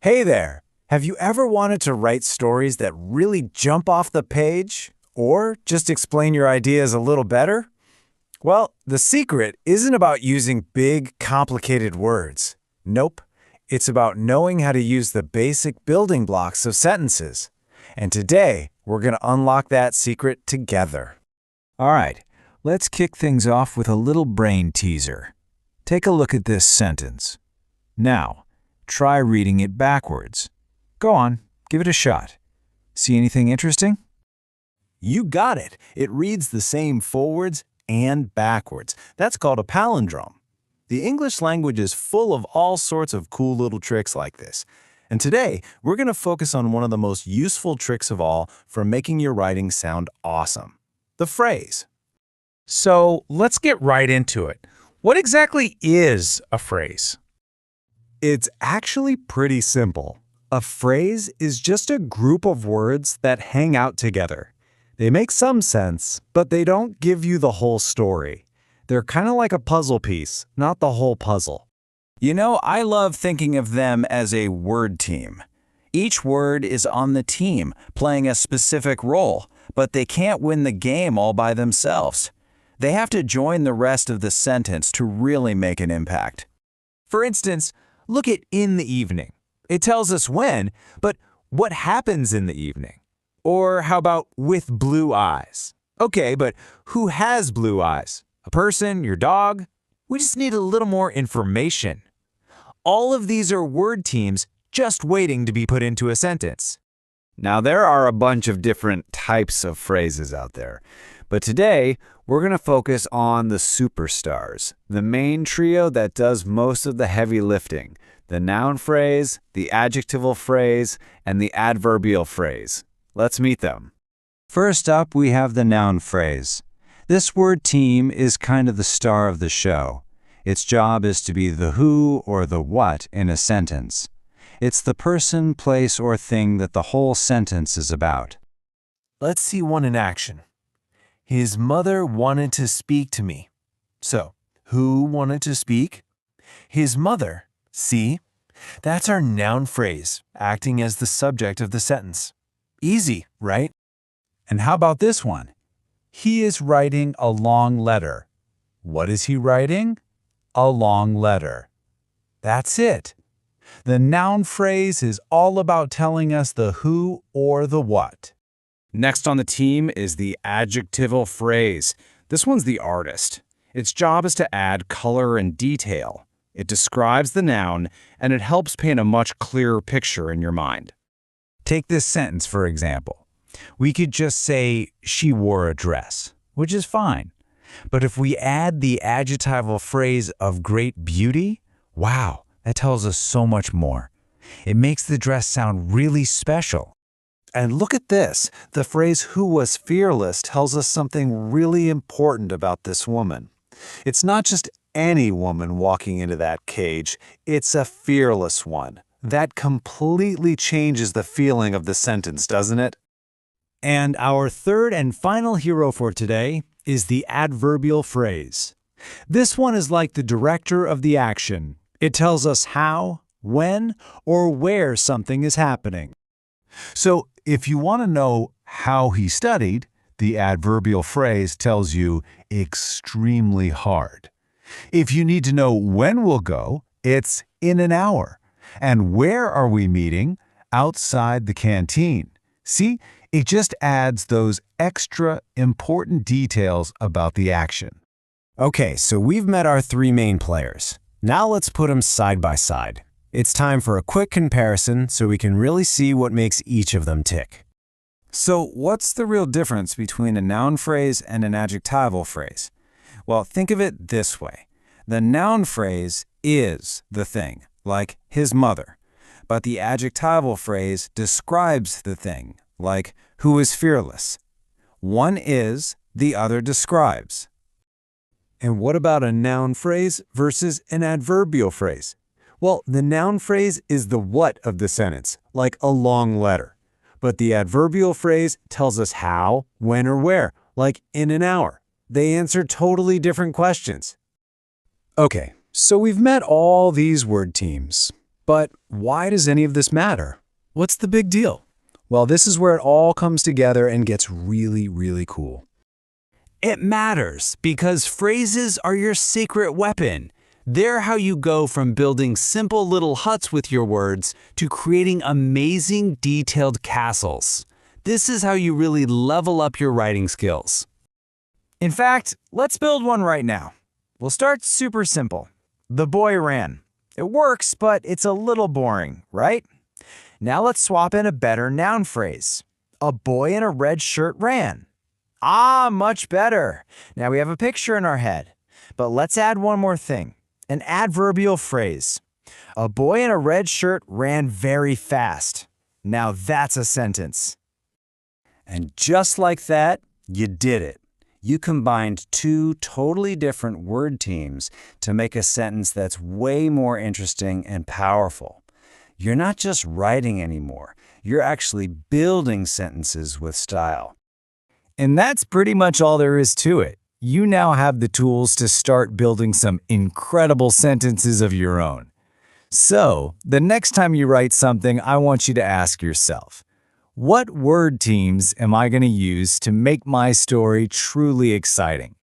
Hey there! Have you ever wanted to write stories that really jump off the page? Or just explain your ideas a little better? Well, the secret isn't about using big, complicated words. Nope. It's about knowing how to use the basic building blocks of sentences. And today, we're going to unlock that secret together. All right, let's kick things off with a little brain teaser. Take a look at this sentence. Now, try reading it backwards. Go on, give it a shot. See anything interesting? You got it. It reads the same forwards and backwards. That's called a palindrome. The English language is full of all sorts of cool little tricks like this. And today, we're going to focus on one of the most useful tricks of all for making your writing sound awesome: the phrase. So let's get right into it. What exactly is a phrase? It's actually pretty simple. A phrase is just a group of words that hang out together. They make some sense, but they don't give you the whole story. They're kind of like a puzzle piece, not the whole puzzle. You know, I love thinking of them as a word team. Each word is on the team, playing a specific role, but they can't win the game all by themselves. They have to join the rest of the sentence to really make an impact. For instance, look at in the evening. It tells us when, but what happens in the evening? Or how about with blue eyes? Okay, but who has blue eyes? A person, your dog? We just need a little more information. All of these are word teams just waiting to be put into a sentence. Now, there are a bunch of different types of phrases out there, but today we're going to focus on the superstars, the main trio that does most of the heavy lifting: the noun phrase, the adjectival phrase, and the adverbial phrase. Let's meet them. First up, we have the noun phrase. This word team is kind of the star of the show. Its job is to be the who or the what in a sentence. It's the person, place, or thing that the whole sentence is about. Let's see one in action. His mother wanted to speak to me. So, who wanted to speak? His mother. See? That's our noun phrase, acting as the subject of the sentence. Easy, right? And how about this one? He is writing a long letter. What is he writing? A long letter. That's it. The noun phrase is all about telling us the who or the what. Next on the team is the adjectival phrase. This one's the artist. Its job is to add color and detail. It describes the noun, and it helps paint a much clearer picture in your mind. Take this sentence, for example. We could just say, she wore a dress, which is fine. But if we add the adjectival phrase of great beauty, wow, that tells us so much more. It makes the dress sound really special. And look at this. The phrase "who was fearless" tells us something really important about this woman. It's not just any woman walking into that cage. It's a fearless one. That completely changes the feeling of the sentence, doesn't it? And our third and final hero for today is the adverbial phrase. This one is like the director of the action. It tells us how, when, or where something is happening. So, if you want to know how he studied, the adverbial phrase tells you extremely hard. If you need to know when we'll go, it's in an hour. And where are we meeting? Outside the canteen. See, it just adds those extra important details about the action. Okay, so we've met our three main players. Now let's put them side by side. It's time for a quick comparison so we can really see what makes each of them tick. So what's the real difference between a noun phrase and an adjectival phrase? Well, think of it this way. The noun phrase is the thing, like his mother. But the adjectival phrase describes the thing, like who is fearless. One is, the other describes. And what about a noun phrase versus an adverbial phrase? Well, the noun phrase is the what of the sentence, like a long letter. But the adverbial phrase tells us how, when, or where, like in an hour. They answer totally different questions. Okay, so we've met all these word teams. But why does any of this matter? What's the big deal? Well, this is where it all comes together and gets really, really cool. It matters because phrases are your secret weapon. They're how you go from building simple little huts with your words to creating amazing, detailed castles. This is how you really level up your writing skills. In fact, let's build one right now. We'll start super simple. The boy ran. It works, but it's a little boring, right? Now let's swap in a better noun phrase. A boy in a red shirt ran. Ah, much better. Now we have a picture in our head. But let's add one more thing. An adverbial phrase. A boy in a red shirt ran very fast. Now that's a sentence. And just like that, you did it. You combined two totally different word teams to make a sentence that's way more interesting and powerful. You're not just writing anymore. You're actually building sentences with style. And that's pretty much all there is to it. You now have the tools to start building some incredible sentences of your own. So, the next time you write something, I want you to ask yourself, what word teams am I going to use to make my story truly exciting?